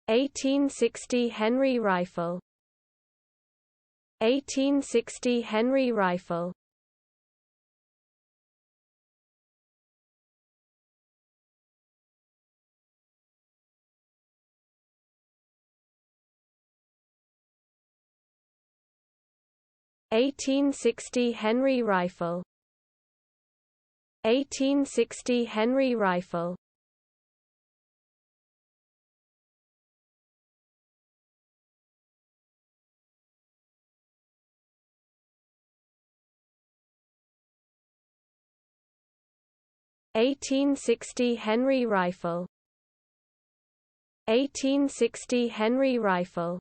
1860 Henry rifle. 1860 Henry rifle. 1860 Henry rifle. 1860 Henry rifle. 1860 Henry rifle. 1860 Henry rifle.